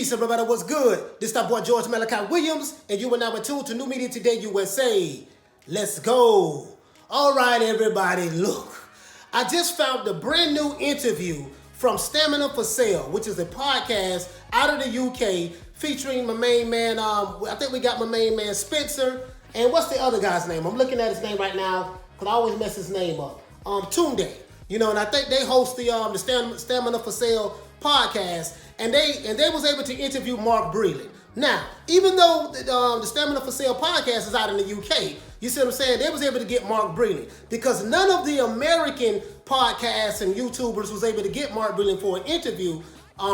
Peace, everybody. What's good? This is our boy George Malachi Williams, and you are now tuned to New Media Today USA. Let's go. All right, everybody. Look, I just found a brand new interview from Stamina for Sale, which is a podcast out of the UK featuring my main man. I think we got my main man Spencer, and what's the other guy's name? I'm looking at his name right now because I always mess his name up. Tunde. You know, and I think they host the Stamina for Sale podcast, and they was able to interview Mark Breland. Now, even though the Stamina for Sale podcast is out in the UK, you see what I'm saying? They was able to get Mark Breland because none of the American podcasts and YouTubers was able to get Mark Breland for an interview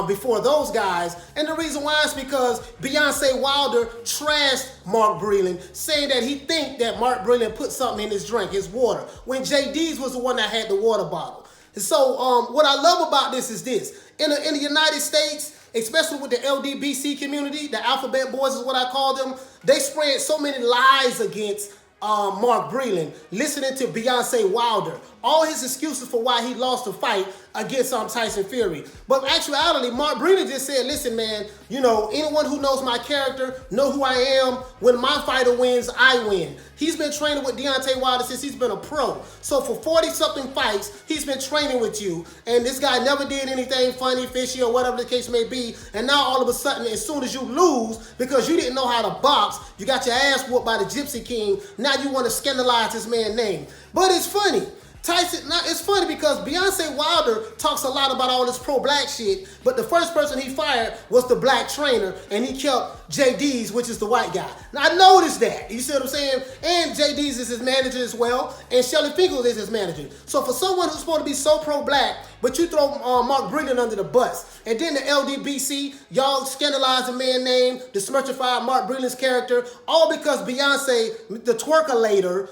before those guys. And the reason why is because Deontay Wilder trashed Mark Breland, saying that he think that Mark Breland put something in his drink, his water, when JD's was the one that had the water bottle. And so what I love about this is this. In the United States, especially with the LDBC community, the Alphabet Boys is what I call them, they spread so many lies against Mark Breland, listening to Deontay Wilder, all his excuses for why he lost the fight against Tyson Fury. But in actuality, Mark Breland just said, listen, man, you know, anyone who knows my character, know who I am. When my fighter wins, I win. He's been training with Deontay Wilder since he's been a pro. So for 40-something fights, he's been training with you. And this guy never did anything funny, fishy, or whatever the case may be. And now all of a sudden, as soon as you lose, because you didn't know how to box, you got your ass whooped by the Gypsy King, now you want to scandalize this man's name. But it's funny. It's funny because Deontay Wilder talks a lot about all this pro-black shit, but the first person he fired was the black trainer, and he kept JD's, which is the white guy. Now, I noticed that. You see what I'm saying? And JD's is his manager as well, and Shelly Finkel is his manager. So for someone who's supposed to be so pro-black, but you throw Mark Breland under the bus, and then the LDBC, y'all scandalize the man's name, dismerchify Mark Breland's character, all because Beyonce, the twerkinator,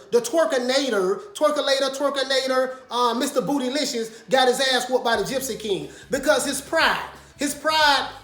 Mr. Bootylicious, got his ass whooped by the Gypsy King because his pride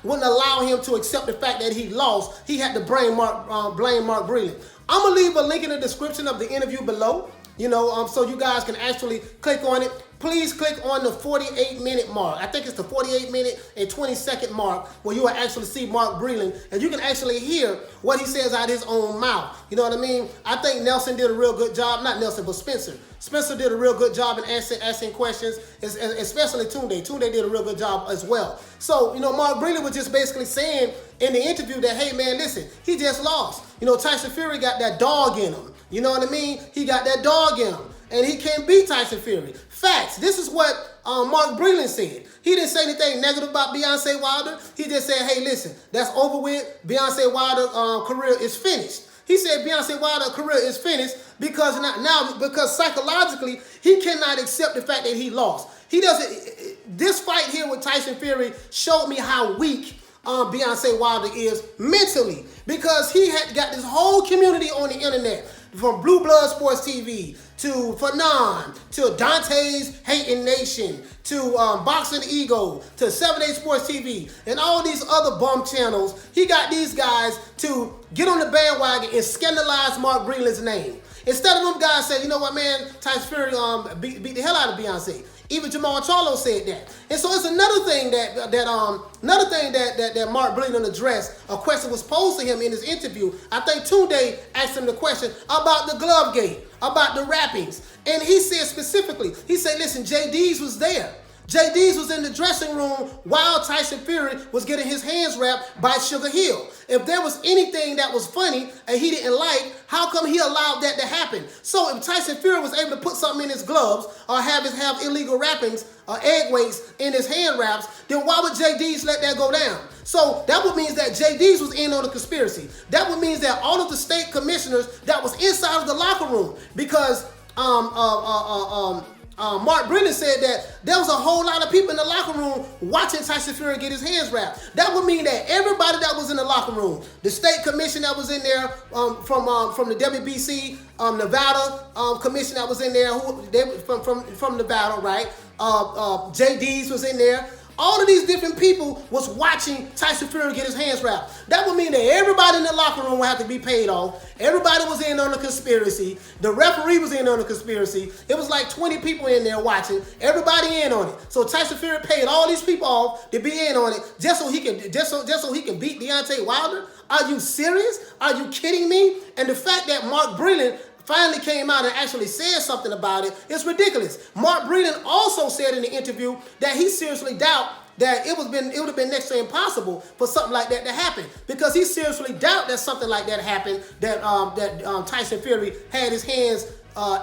wouldn't allow him to accept the fact that he lost. He had to blame Mark Breland. I'm gonna leave a link in the description of the interview below, you know, so you guys can actually click on it. Please click on the 48-minute mark. I think it's the 48-minute and 20-second mark where you will actually see Mark Breland, and you can actually hear what he says out of his own mouth. You know what I mean? I think Nelson did a real good job. Not Nelson, but Spencer. Spencer did a real good job in asking questions, especially Tunde. Tunde did a real good job as well. So, you know, Mark Breland was just basically saying in the interview that, hey, man, listen, he just lost. You know, Tyson Fury got that dog in him. You know what I mean? He got that dog in him. And he can't beat Tyson Fury. Facts. This is what Mark Breland said. He didn't say anything negative about Deontay Wilder. He just said, hey, listen, that's over with. Deontay Wilder's career is finished. He said Deontay Wilder's career is finished because because psychologically, he cannot accept the fact that he lost. He doesn't. This fight here with Tyson Fury showed me how weak Deontay Wilder is mentally, because he had got this whole community on the internet, from Blue Blood Sports TV to Fearon to Dante's Hating Nation to Boxing Ego to 7-Day Sports TV and all these other bum channels. He got these guys to get on the bandwagon and scandalize Mark Breland's name. Instead of them guys saying, you know what, man, Tyson Fury beat the hell out of Beyonce. Even Jamal Charlo said that. And so it's another thing that Mark Breland addressed. A question was posed to him in his interview. I think Tunde asked him the question about the glove gate, about the wrappings. And he said specifically, he said, listen, JD's was there. JD's was in the dressing room while Tyson Fury was getting his hands wrapped by Sugar Hill. If there was anything that was funny and he didn't like, how come he allowed that to happen? So if Tyson Fury was able to put something in his gloves or have illegal wrappings or egg weights in his hand wraps, then why would JD's let that go down? So that would mean that JD's was in on the conspiracy. That would mean that all of the state commissioners that was inside of the locker room, because Mark Breland said that there was a whole lot of people in the locker room watching Tyson Fury get his hands wrapped. That would mean that everybody that was in the locker room, the state commission that was in there from the WBC, Nevada commission that was in there, from Nevada, right? JD's was in there. all of these different people was watching Tyson Fury get his hands wrapped. That would mean that everybody in the locker room would have to be paid off. Everybody was in on the conspiracy. The referee was in on the conspiracy. It was like 20 people in there watching. Everybody in on it. So Tyson Fury paid all these people off to be in on it just so he can beat Deontay Wilder. Are you serious? Are you kidding me? And the fact that Mark Breland finally came out and actually said something about it, it's ridiculous. Mark Breland also said in the interview that he seriously doubt that it would have been next to impossible for something like that to happen, because he seriously doubt that something like that happened, that Tyson Fury had his hands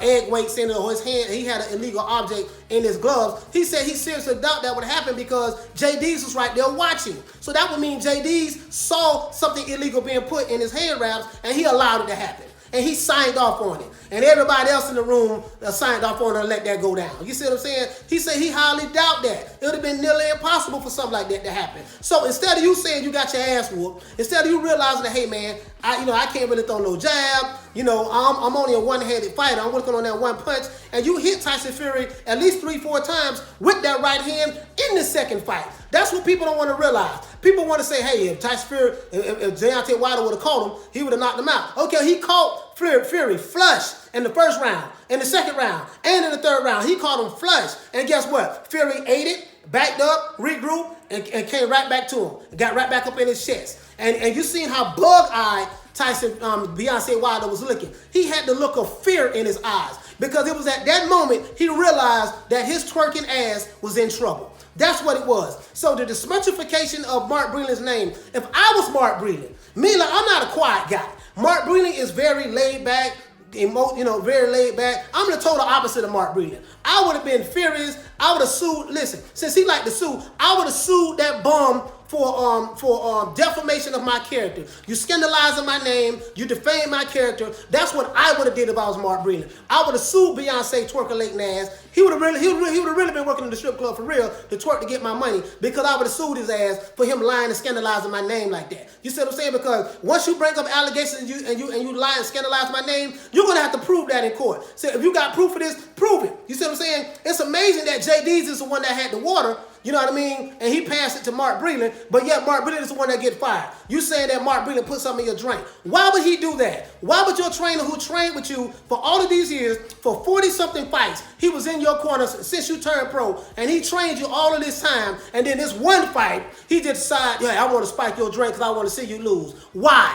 egg weights in it, or his hand, he had an illegal object in his gloves. He said he seriously doubt that would happen because JD's was right there watching. So that would mean JD's saw something illegal being put in his hand wraps and he allowed it to happen. And he signed off on it. And everybody else in the room signed off on it and let that go down. You see what I'm saying? He said he highly doubt that. It would have been nearly impossible for something like that to happen. So instead of you saying you got your ass whooped, instead of you realizing that, hey man, I can't really throw no jab, I'm only a one-handed fighter, I'm working on that one punch, and you hit Tyson Fury at least 3-4 times with that right hand in the second fight. That's what people don't want to realize. People want to say, hey, if Tyson Fury, if Deontay Wilder would have caught him, he would have knocked him out. Okay, he caught Fury flush in the first round, in the second round, and in the third round. He caught him flush. And guess what? Fury ate it, backed up, regrouped, and came right back to him. Got right back up in his chest. And you seen how bug-eyed Deontay Wilder was looking. He had the look of fear in his eyes, because it was at that moment he realized that his twerking ass was in trouble. That's what it was. So the dismurtification of Mark Breland's name, if I was Mark Breland, I'm not a quiet guy. Mark Breland is very laid back, very laid back. I'm the total opposite of Mark Breland. I would have been furious. I would have sued. Listen, since he liked to sue, I would have sued that bum for defamation of my character. You scandalizing my name. You defame my character. That's what I would have did if I was Mark Breland. I would have sued Beyonce twerking ass. He would have really been working in the strip club for real to twerk to get my money, because I would have sued his ass for him lying and scandalizing my name like that. You see what I'm saying? Because once you bring up allegations and you lie and scandalize my name, you're gonna have to prove that in court. So if you got proof of this, prove it. You see what I'm saying? It's amazing that JD's is the one that had the water. You know what I mean? And he passed it to Mark Breland, but yet Mark Breland is the one that get fired. You saying that Mark Breland put something in your drink. Why would he do that? Why would your trainer who trained with you for all of these years, for 40-something fights, he was in your corner since you turned pro, and he trained you all of this time, and then this one fight, he just decided, yeah, I want to spike your drink because I want to see you lose. Why?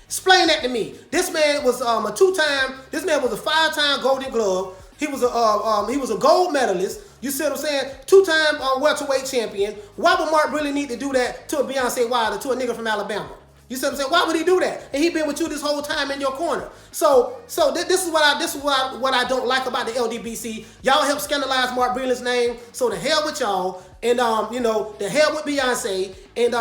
Explain that to me. This man was a 5-time Golden Glove. He was a gold medalist. You see what I'm saying? 2-time welterweight champion. Why would Mark Breland need to do that to a Beyonce Wilder, to a nigga from Alabama? You see what I'm saying? Why would he do that? And he been with you this whole time in your corner. So this is what I don't like about the LDBC. Y'all help scandalize Mark Breland's name. So the hell with y'all, and the hell with Beyonce. And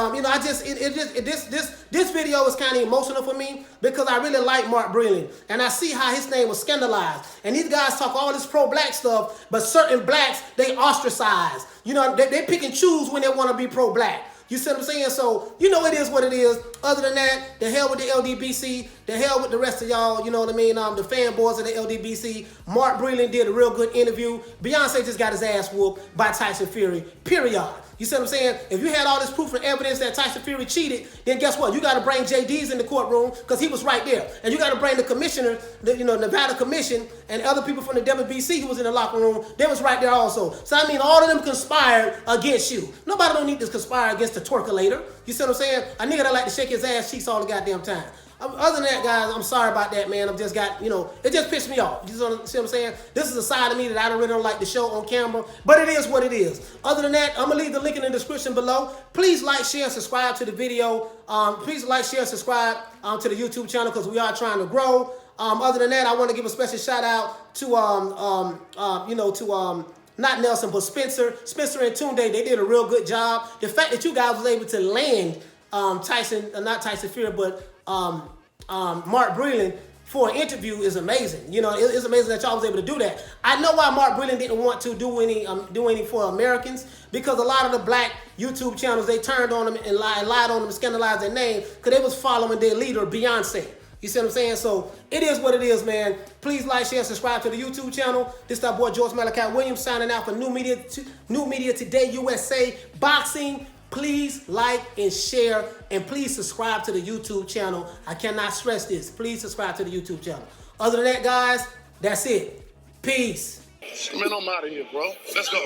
this video is kind of emotional for me, because I really like Mark Breland, and I see how his name was scandalized. And these guys talk all this pro-black stuff, but certain blacks they ostracize. They pick and choose when they want to be pro-black. You see what I'm saying? So, it is what it is. Other than that, the hell with the LDBC, the hell with the rest of y'all, you know what I mean? The fanboys of the LDBC. Mark Breland did a real good interview. Beyonce just got his ass whooped by Tyson Fury, period. You see what I'm saying? If you had all this proof and evidence that Tyson Fury cheated, then guess what? You got to bring JD's in the courtroom, because he was right there. And you got to bring the commissioner, the Nevada Commission, and other people from the WBC who was in the locker room. They was right there also. So I mean, all of them conspired against you. Nobody don't need to conspire against the twerkulator. You see what I'm saying? A nigga that like to shake his ass cheeks all the goddamn time. Other than that, guys, I'm sorry about that, man. I've just got, it just pissed me off. You see what I'm saying? This is a side of me that I really don't like to show on camera, but it is what it is. Other than that, I'm going to leave the link in the description below. Please like, share, and subscribe to the video. Please like, share, and subscribe to the YouTube channel, because we are trying to grow. Other than that, I want to give a special shout out to, not Nelson, but Spencer and Tunde. They did a real good job. The fact that you guys was able to land not Tyson Fury, but Mark Breland for an interview is amazing. It's amazing that y'all was able to do that. I know why Mark Breland didn't want to do any for Americans, because a lot of the black YouTube channels, they turned on them and lied on them and scandalized their name, because they was following their leader, Beyonce. You see what I'm saying? So it is what it is, man. Please like, share, subscribe to the YouTube channel. This is our boy George Malachi Williams signing out for New Media Today USA Boxing. Please like and share, and please subscribe to the YouTube channel. I cannot stress this. Please subscribe to the YouTube channel. Other than that, guys, that's it. Peace. Man, I'm out of here, bro. Let's go.